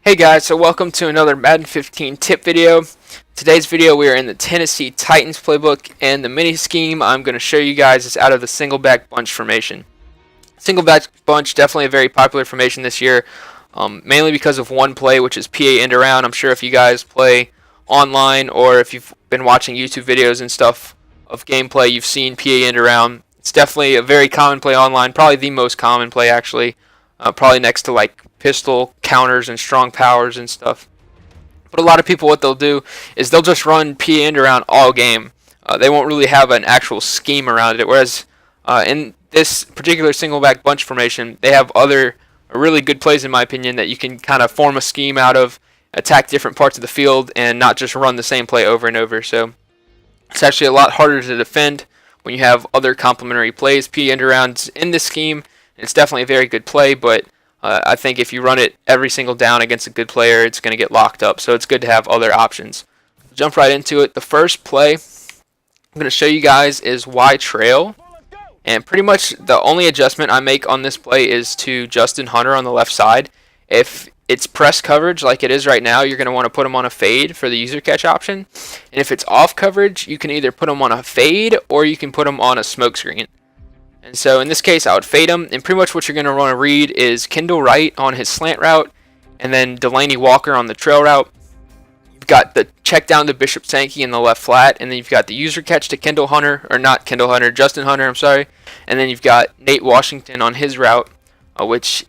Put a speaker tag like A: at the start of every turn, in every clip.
A: Hey guys, so welcome to another Madden 15 tip video. Today's video we are in the Tennessee Titans playbook, and the mini scheme I'm going to show you guys is out of the Singleback bunch formation. Singleback bunch, definitely a very popular formation this year, mainly because of one play, which is PA end around. I'm sure if you guys play online or if you've been watching YouTube videos and stuff of gameplay, you've seen PA end around. It's definitely a very common play online, probably the most common play actually, probably next to like pistol counters and strong powers and stuff. But a lot of people, what they'll do is they'll just run PA end around all game. They won't really have an actual scheme around it. Whereas in this particular Singleback bunch formation, they have other really good plays, in my opinion, that you can kind of form a scheme out of, attack different parts of the field, and not just run the same play over and over. So it's actually a lot harder to defend when you have other complementary plays. PA end arounds in this scheme, and it's definitely a very good play, but I think if you run it every single down against a good player, it's going to get locked up. So it's good to have other options. Jump right into it. The first play I'm going to show you guys is Y trail. And pretty much the only adjustment I make on this play is to Justin Hunter on the left side. If it's press coverage like it is right now, you're going to want to put him on a fade for the user catch option. And if it's off coverage, you can either put him on a fade or you can put him on a smoke screen. And so in this case, I would fade him, and pretty much what you're going to want to read is Kendall Wright on his slant route, and then Delaney Walker on the trail route. You've got the check down to Bishop Sankey in the left flat, and then you've got the user catch to Justin Hunter, I'm sorry. And then you've got Nate Washington on his route, which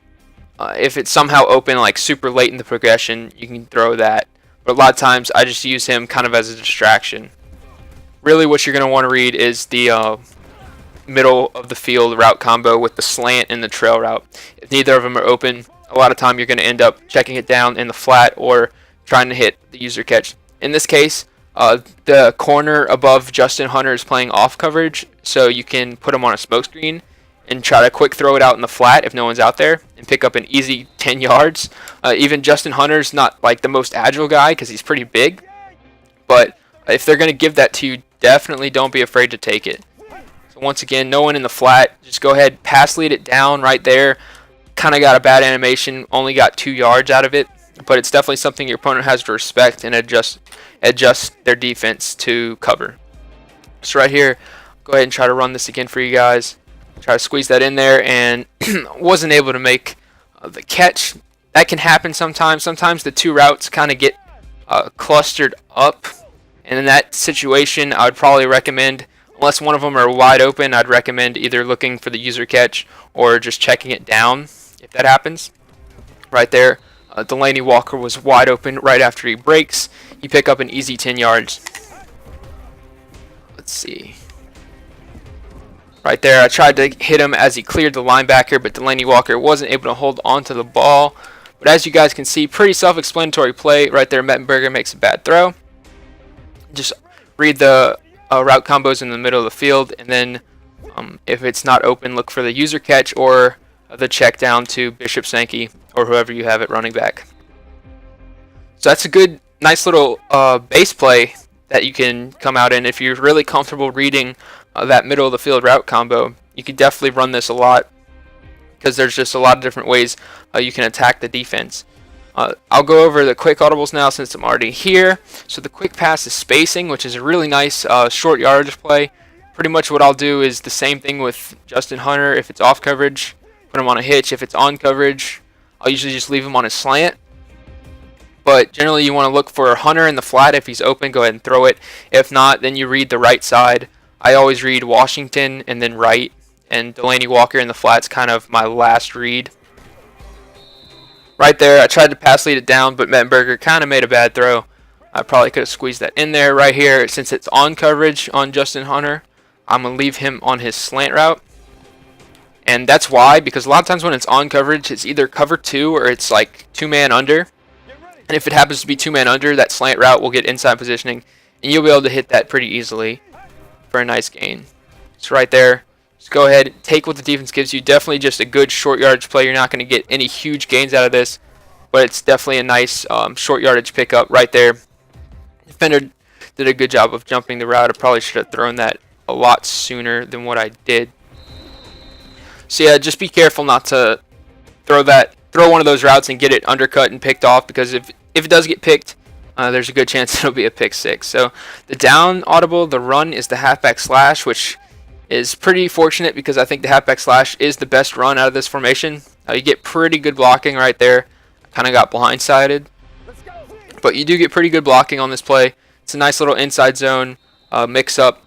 A: if it's somehow open like super late in the progression, you can throw that. But a lot of times I just use him kind of as a distraction. Really what you're going to want to read is the middle of the field route combo with the slant and the trail route. If neither of them are open, a lot of time you're going to end up checking it down in the flat or trying to hit the user catch. In this case, the corner above Justin Hunter is playing off coverage, so you can put him on a smoke screen and try to quick throw it out in the flat if no one's out there and pick up an easy 10 yards. Even Justin Hunter's not like the most agile guy because he's pretty big, but if they're going to give that to you, definitely don't be afraid to take it. Once again, no one in the flat. Just go ahead, pass lead it down right there. Kind of got a bad animation, only got 2 yards out of it, but it's definitely something your opponent has to respect and adjust their defense to cover. So right here, go ahead and try to run this again for you guys. Try to squeeze that in there, and wasn't able to make the catch. That can happen sometimes. Sometimes the two routes kind of get clustered up, and in that situation, I would probably recommend, unless one of them are wide open, I'd recommend either looking for the user catch or just checking it down if that happens. Right there, Delaney Walker was wide open right after he breaks. You pick up an easy 10 yards. Let's see. Right there, I tried to hit him as he cleared the linebacker, but Delaney Walker wasn't able to hold on to the ball. But as you guys can see, pretty self-explanatory play. Right there, Mettenberger makes a bad throw. Just read the route combos in the middle of the field, and then if it's not open, look for the user catch or the check down to Bishop Sankey or whoever you have at running back. So that's a good, nice little base play that you can come out in. If you're really comfortable reading that middle of the field route combo, you can definitely run this a lot because there's just a lot of different ways you can attack the defense. I'll go over the quick audibles now since I'm already here. So the quick pass is spacing, which is a really nice short yardage play. Pretty much what I'll do is the same thing with Justin Hunter. If it's off coverage, put him on a hitch. If it's on coverage, I'll usually just leave him on a slant. But generally you want to look for Hunter in the flat. If he's open, go ahead and throw it. If not, then you read the right side. I always read Washington and then right. And Delaney Walker in the flat's kind of my last read. Right there, I tried to pass lead it down, but Mettenberger kind of made a bad throw. I probably could have squeezed that in there. Right here, since it's on coverage on Justin Hunter, I'm going to leave him on his slant route. And that's why, because a lot of times when it's on coverage, it's either cover 2 or it's like 2-man under. And if it happens to be 2-man under, that slant route will get inside positioning, and you'll be able to hit that pretty easily for a nice gain. So right there. Just go ahead, take what the defense gives you. Definitely just a good short yardage play. You're not going to get any huge gains out of this, but it's definitely a nice short yardage pickup right there. Defender did a good job of jumping the route. I probably should have thrown that a lot sooner than what I did. So yeah, just be careful not to throw that throw one of those routes and get it undercut and picked off, because if it does get picked, there's a good chance it'll be a pick six. So the down audible, the run is the halfback slash, which is pretty fortunate because I think the halfback slash is the best run out of this formation. You get pretty good blocking right there. Kind of got blindsided, but you do get pretty good blocking on this play. It's a nice little inside zone mix up.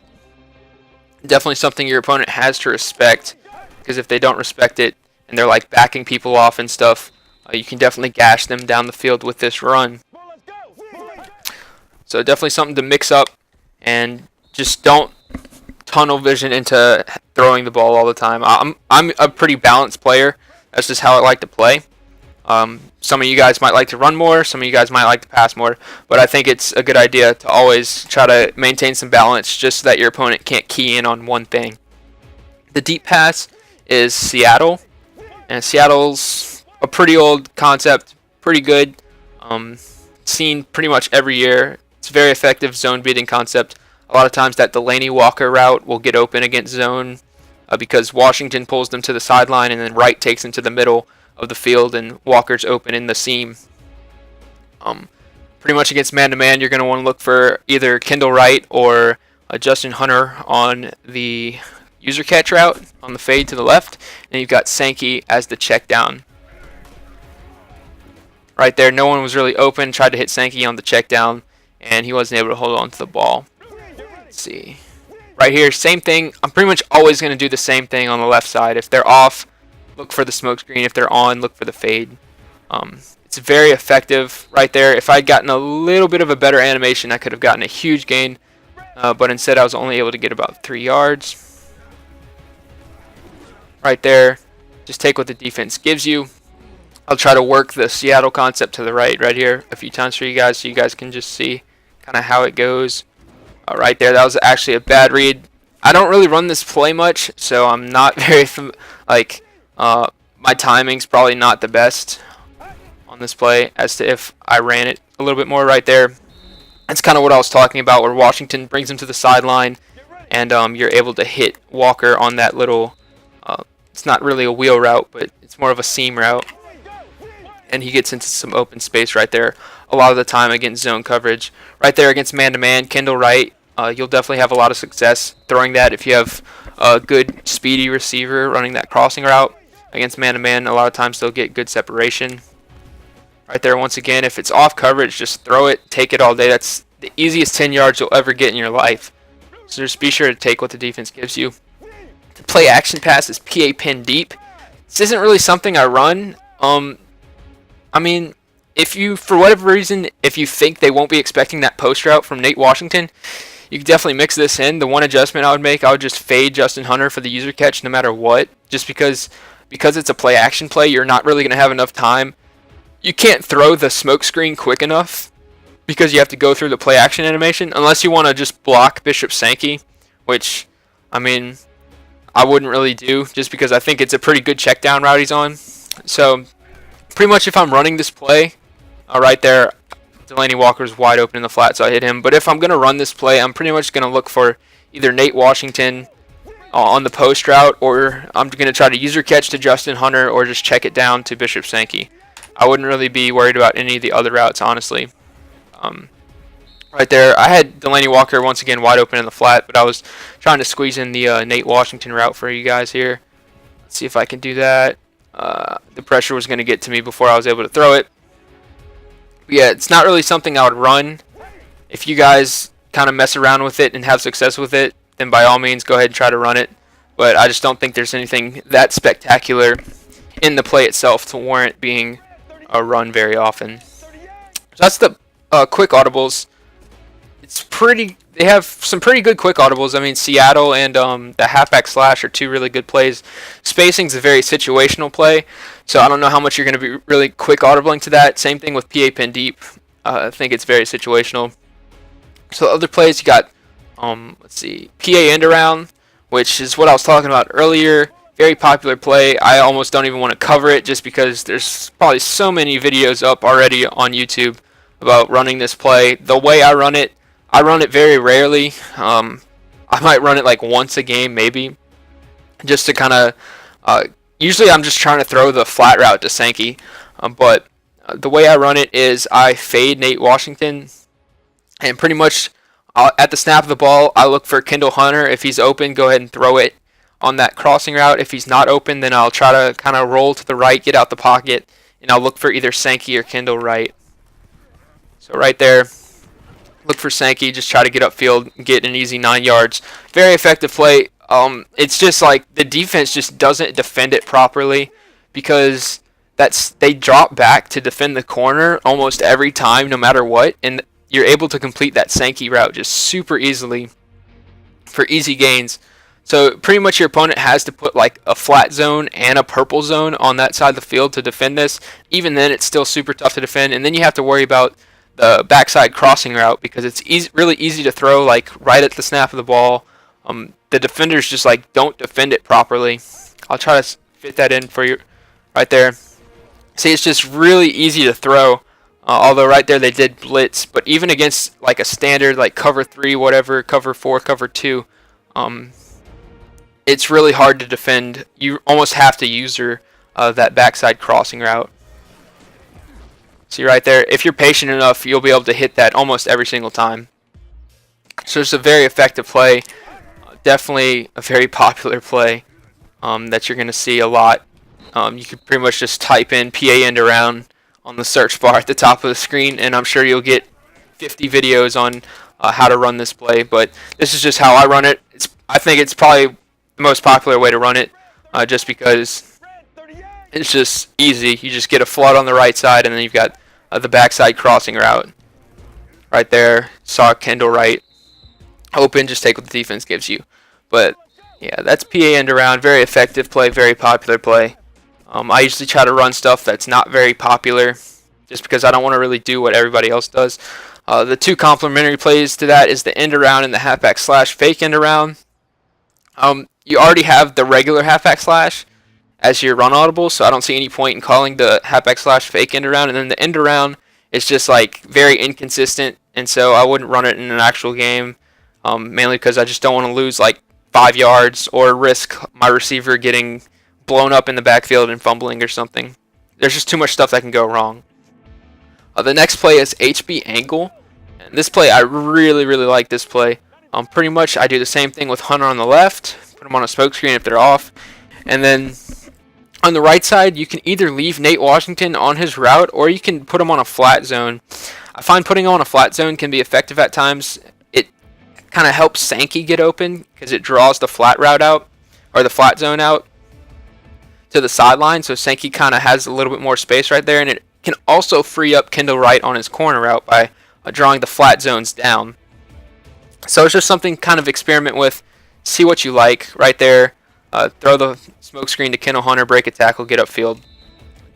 A: Definitely something your opponent has to respect, because if they don't respect it and they're like backing people off and stuff, you can definitely gash them down the field with this run. So definitely something to mix up, and just don't tunnel vision into throwing the ball all the time. I'm a pretty balanced player. That's just how I like to play. Some of you guys might like to run more, some of you guys might like to pass more, but I think it's a good idea to always try to maintain some balance, just so that your opponent can't key in on one thing. The deep pass is Seattle, and Seattle's a pretty old concept, pretty good, seen pretty much every year. It's a very effective zone beating concept. A lot of times that Delaney Walker route will get open against zone because Washington pulls them to the sideline and then Wright takes them to the middle of the field and Walker's open in the seam. Pretty much against man-to-man, you're going to want to look for either Kendall Wright or Justin Hunter on the user catch route on the fade to the left, and you've got Sankey as the check down. Right there, no one was really open, tried to hit Sankey on the check down, and he wasn't able to hold on to the ball. Let's see. Right here, same thing. I'm pretty much always going to do the same thing on the left side. If they're off, look for the smoke screen. If they're on, look for the fade. It's very effective right there. If I'd gotten a little bit of a better animation, I could have gotten a huge gain. But instead, I was only able to get about 3 yards. Right there. Just take what the defense gives you. I'll try to work the Seattle concept to the right here a few times for you guys, so you guys can just see kind of how it goes. Right there, that was actually a bad read. I don't really run this play much, so I'm not very my timing's probably not the best on this play as to if I ran it a little bit more right there. That's kind of what I was talking about, where Washington brings him to the sideline, and you're able to hit Walker on that little, it's not really a wheel route, but it's more of a seam route. And he gets into some open space right there a lot of the time against zone coverage. Right there against man-to-man, Kendall Wright, you'll definitely have a lot of success throwing that if you have a good speedy receiver running that crossing route. Against man-to-man, a lot of times they'll get good separation. Right there, once again, if it's off coverage, just throw it, take it all day. That's the easiest 10 yards you'll ever get in your life. So just be sure to take what the defense gives you. The play action pass is PA pin deep. This isn't really something I run. I mean, if you, for whatever reason, if you think they won't be expecting that post route from Nate Washington, you can definitely mix this in. The one adjustment I would make, I would just fade Justin Hunter for the user catch no matter what. Just because it's a play action play, you're not really going to have enough time. You can't throw the smoke screen quick enough because you have to go through the play action animation, unless you want to just block Bishop Sankey, which, I mean, I wouldn't really do, just because I think it's a pretty good check down route he's on. So pretty much if I'm running this play, right there, Delaney Walker's wide open in the flat, so I hit him. But if I'm going to run this play, I'm pretty much going to look for either Nate Washington on the post route, or I'm going to try to user catch to Justin Hunter, or just check it down to Bishop Sankey. I wouldn't really be worried about any of the other routes, honestly. Right there, I had Delaney Walker once again wide open in the flat, but I was trying to squeeze in the Nate Washington route for you guys here. Let's see if I can do that. The pressure was going to get to me before I was able to throw it. But yeah, it's not really something I would run. If you guys kind of mess around with it and have success with it, then by all means go ahead and try to run it. But I just don't think there's anything that spectacular in the play itself to warrant being a run very often. So that's the quick audibles. They have some pretty good quick audibles. I mean, Seattle and the halfback slash are two really good plays. Spacing's a very situational play, so I don't know how much you're going to be really quick audibling to that. Same thing with PA pin deep. I think it's very situational. So other plays, you got, let's see, PA end around, which is what I was talking about earlier. Very popular play. I almost don't even want to cover it just because there's probably so many videos up already on YouTube about running this play. The way I run it very rarely. I might run it like once a game maybe, just to kind of usually I'm just trying to throw the flat route to Sankey, but the way I run it is I fade Nate Washington, and pretty much at the snap of the ball, I look for Kendall Hunter. If he's open, go ahead and throw it on that crossing route. If he's not open, then I'll try to kind of roll to the right, get out the pocket, and I'll look for either Sankey or Kendall Wright. So right there, look for Sankey, just try to get upfield and get an easy 9 yards. Very effective play. It's just like the defense just doesn't defend it properly because they drop back to defend the corner almost every time, no matter what, and you're able to complete that Sankey route just super easily for easy gains. So pretty much your opponent has to put like a flat zone and a purple zone on that side of the field to defend this. Even then, it's still super tough to defend, and then you have to worry about the backside crossing route because it's really easy to throw like right at the snap of the ball. The defenders just like don't defend it properly. I'll try to fit that in for you right there. See, it's just really easy to throw. Although right there they did blitz, but even against like a standard like cover 3, whatever, cover 4, cover 2, it's really hard to defend. You almost have to use that backside crossing route. See right there, if you're patient enough, you'll be able to hit that almost every single time. So it's a very effective play. Definitely a very popular play that you're going to see a lot. You can pretty much just type in PA end around on the search bar at the top of the screen, and I'm sure you'll get 50 videos on how to run this play. But this is just how I run it. I think it's probably the most popular way to run it, just because it's just easy. You just get a flood on the right side, and then you've got the backside crossing route. Right there, saw Kendall Wright open, just take what the defense gives you. But yeah, that's PA end around. Very effective play, very popular play. I usually try to run stuff that's not very popular just because I don't want to really do what everybody else does. The two complementary plays to that is the end around and the halfback slash fake end around. You already have the regular halfback slash as your run audible, so I don't see any point in calling the halfback slash fake end around. And then the end around is just like very inconsistent, and so I wouldn't run it in an actual game, mainly because I just don't want to lose like 5 yards or risk my receiver getting blown up in the backfield and fumbling or something. There's just too much stuff that can go wrong. The next play is HB angle, and this play I really like this play. Pretty much I do the same thing with Hunter on the left, put him on a smoke screen if they're off, and then on the right side you can either leave Nate Washington on his route or you can put him on a flat zone. I find putting him on a flat zone can be effective at times. It kind of helps Sankey get open because it draws the flat route out, or the flat zone out to the sideline, so Sankey kind of has a little bit more space right there, and it can also free up Kendall Wright on his corner route by drawing the flat zones down. So it's just something kind of experiment with, see what you like right there. Throw the smoke screen to Kendall Hunter, break a tackle, get upfield.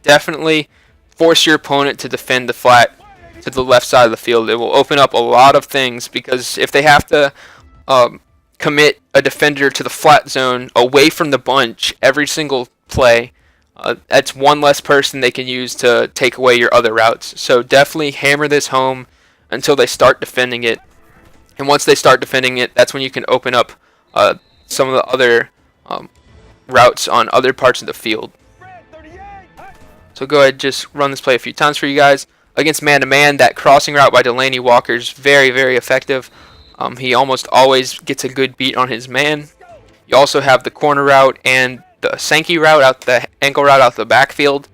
A: Definitely force your opponent to defend the flat to the left side of the field. It will open up a lot of things because if they have to commit a defender to the flat zone away from the bunch every single play, that's one less person they can use to take away your other routes. So definitely hammer this home until they start defending it. And once they start defending it, that's when you can open up some of the other routes on other parts of the field. So go ahead, just run this play a few times for you guys. Against man-to-man, that crossing route by Delaney Walker is very effective. He almost always gets a good beat on his man. You also have the corner route and the Sankey route, out the ankle route out the backfield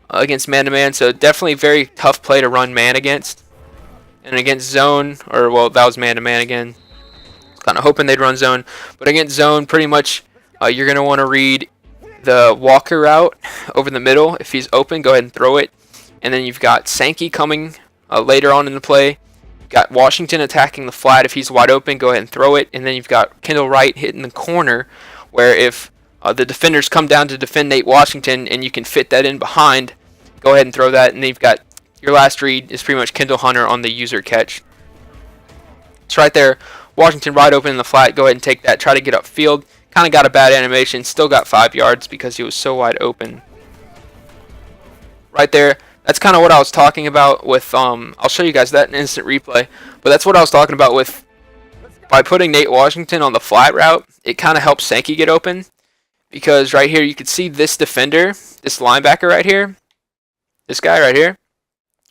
A: against man-to-man. So definitely very tough play to run man against. And against zone, or well, that was man-to-man again. Kind of hoping they'd run zone. But against zone, pretty much you're going to want to read the Walker route over the middle. If he's open, go ahead and throw it. And then you've got Sankey coming later on in the play. You've got Washington attacking the flat. If he's wide open, go ahead and throw it. And then you've got Kendall Wright hitting the corner, where if the defenders come down to defend Nate Washington and you can fit that in behind, go ahead and throw that. And then you've got your last read is pretty much Kendall Hunter on the user catch. It's right there. Washington wide open in the flat. Go ahead and take that. Try to get upfield. Kind of got a bad animation. Still got 5 yards because he was so wide open. Right there. That's kind of what I was talking about with, I'll show you guys that in instant replay. But that's what I was talking about with, by putting Nate Washington on the flat route, it kind of helps Sankey get open. because right here you can see this defender, this linebacker right here, this guy right here.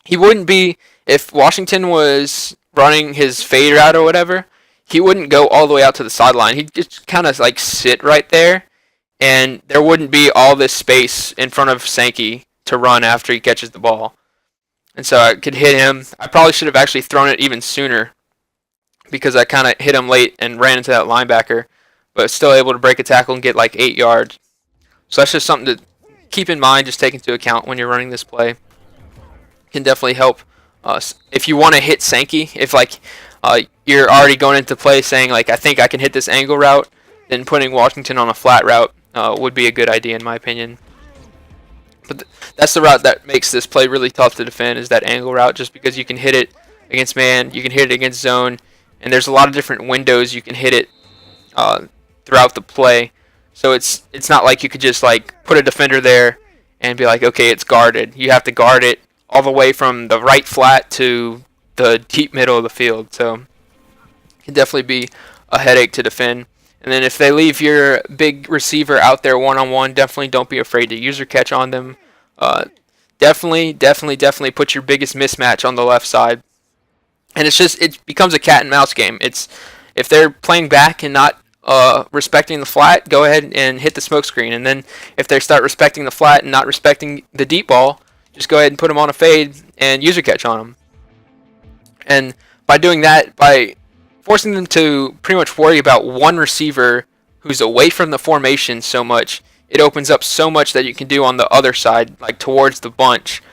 A: He wouldn't be, if Washington was running his fade route or whatever, he wouldn't go all the way out to the sideline. He'd just kind of like sit right there, and there wouldn't be all this space in front of Sankey to run after he catches the ball. And so I could hit him. I probably should have actually thrown it even sooner because I kind of hit him late and ran into that linebacker, but still able to break a tackle and get like 8 yards. So that's just something to keep in mind, just take into account when you're running this play. Can definitely help us if you want to hit Sankey. If like you're already going into play saying like I think I can hit this angle route, then putting Washington on a flat route would be a good idea in my opinion. But that's the route that makes this play really tough to defend, is that angle route, just because you can hit it against man, you can hit it against zone, and there's a lot of different windows you can hit it throughout the play. So it's not like you could just like put a defender there and be like, okay, it's guarded. You have to guard it all the way from the right flat to the deep middle of the field. So it can definitely be a headache to defend. And then if they leave your big receiver out there one-on-one, definitely don't be afraid to user catch on them. Definitely put your biggest mismatch on the left side. And it becomes a cat and mouse game. If they're playing back and not respecting the flat, go ahead and hit the smoke screen. And then if they start respecting the flat and not respecting the deep ball, just go ahead and put them on a fade and user catch on them. And by doing that, by forcing them to pretty much worry about one receiver who's away from the formation so much, it opens up so much that you can do on the other side, like towards the bunch.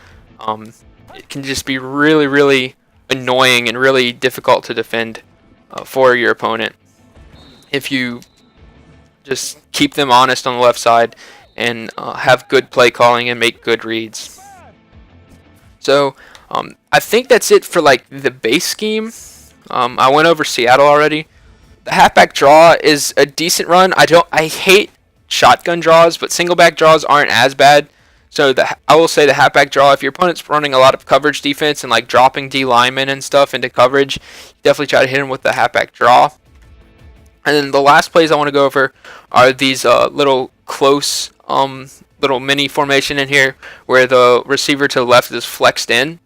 A: It can just be really, really annoying and really difficult to defend for your opponent if you just keep them honest on the left side and have good play calling and make good reads. So I think that's it for like the base scheme. I went over Seattle already. The halfback draw is a decent run. I hate shotgun draws, but singleback draws aren't as bad. So I will say the halfback draw, if your opponent's running a lot of coverage defense and like dropping D linemen and stuff into coverage, definitely try to hit them with the halfback draw. And then the last plays I want to go over are these little close little mini formation in here where the receiver to the left is flexed in.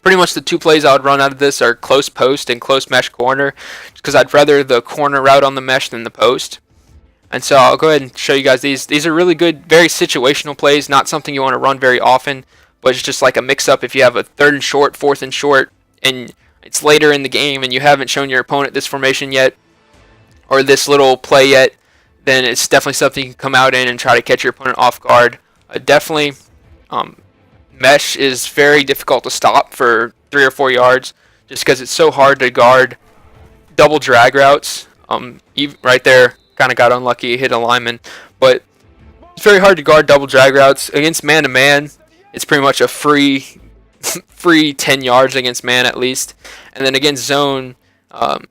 A: Pretty much the two plays I would run out of this are close post and close mesh corner, because I'd rather the corner route on the mesh than the post. And so I'll go ahead and show you guys these. These are really good, very situational plays, not something you want to run very often, but it's just like a mix-up if you have a 3rd and short, 4th and short, and it's later in the game and you haven't shown your opponent this formation yet, or this little play yet, then it's definitely something you can come out in and try to catch your opponent off guard. Definitely, mesh is very difficult to stop for 3 or 4 yards, just because it's so hard to guard double drag routes. Right there, kind of got unlucky, hit a lineman, but it's very hard to guard double drag routes against man-to-man. It's pretty much a free 10 yards against man at least, and then against zone,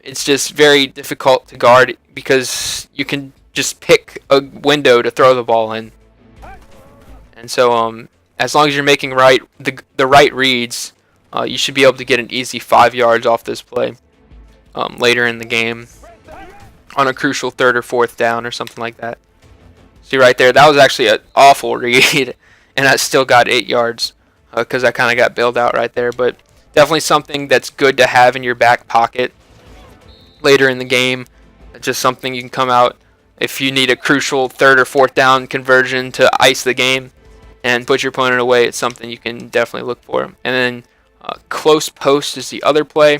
A: it's just very difficult to guard because you can just pick a window to throw the ball in. And so as long as you're making the right reads, you should be able to get an easy 5 yards off this play later in the game on a crucial 3rd or 4th down or something like that. See right there, that was actually an awful read, and I still got 8 yards because I kind of got bailed out right there. But definitely something that's good to have in your back pocket later in the game. Just something you can come out if you need a crucial 3rd or 4th down conversion to ice the game and put your opponent away. It's something you can definitely look for. And then close post is the other play.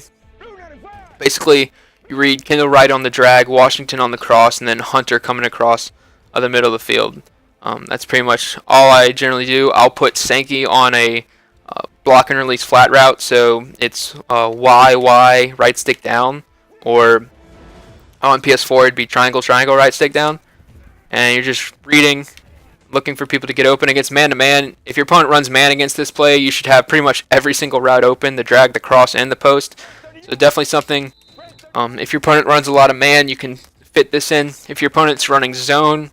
A: Basically, you read Kendall Wright on the drag, Washington on the cross, and then Hunter coming across the middle of the field. That's pretty much all I generally do. I'll put Sankey on a block and release flat route, so it's Y, right stick down, or on PS4 it'd be triangle, right stick down. And you're just reading, looking for people to get open against man-to-man. If your opponent runs man against this play, you should have pretty much every single route open, the drag, the cross, and the post. So definitely something, if your opponent runs a lot of man, you can fit this in. If your opponent's running zone,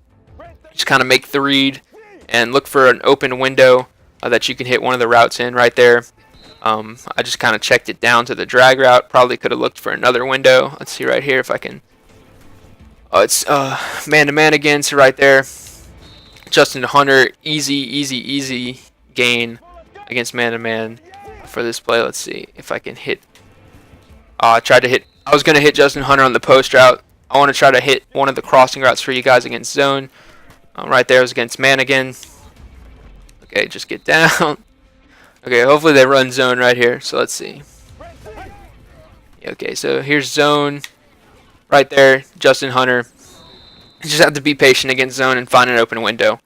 A: just kind of make the read and look for an open window that you can hit one of the routes in right there. I just kind of checked it down to the drag route. Probably could have looked for another window. Let's see right here if I can It's man-to-man again, so right there. Justin Hunter, easy gain against man-to-man for this play. Let's see if I can hit. I was going to hit Justin Hunter on the post route. I want to try to hit one of the crossing routes for you guys against zone. Right there was against man again. Okay, just get down. Okay, hopefully they run zone right here. So let's see. Okay, so here's zone. Right there, Justin Hunter. You just have to be patient against zone and find an open window.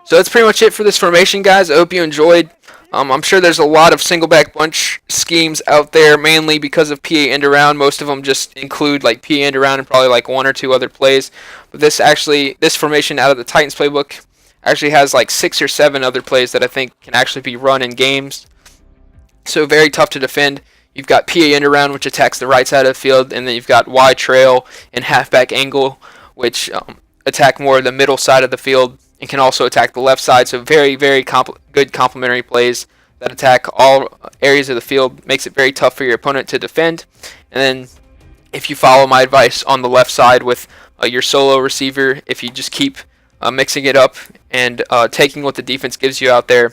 A: So that's pretty much it for this formation, guys. I hope you enjoyed. I'm sure there's a lot of single-back bunch schemes out there, mainly because of PA end around. Most of them just include like PA end around and probably like one or two other plays. But this formation out of the Titans playbook actually has like 6 or 7 other plays that I think can actually be run in games. So very tough to defend. You've got PA end around, which attacks the right side of the field, and then you've got Y trail and halfback angle, which attack more of the middle side of the field and can also attack the left side. So very good complementary plays that attack all areas of the field. Makes it very tough for your opponent to defend. And then if you follow my advice on the left side with your solo receiver, if you just keep mixing it up and taking what the defense gives you out there,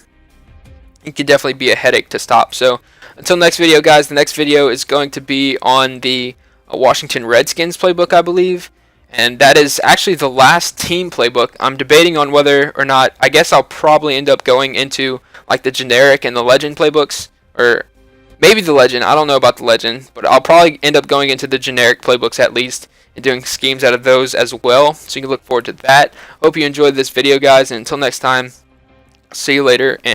A: it can definitely be a headache to stop. So until next video, guys, the next video is going to be on the Washington Redskins playbook, I believe. And that is actually the last team playbook. I'm debating on whether or not, I guess I'll probably end up going into like the generic and the legend playbooks, or maybe the legend. I don't know about the legend, but I'll probably end up going into the generic playbooks at least and doing schemes out of those as well. So you can look forward to that. Hope you enjoyed this video, guys, and until next time, see you later.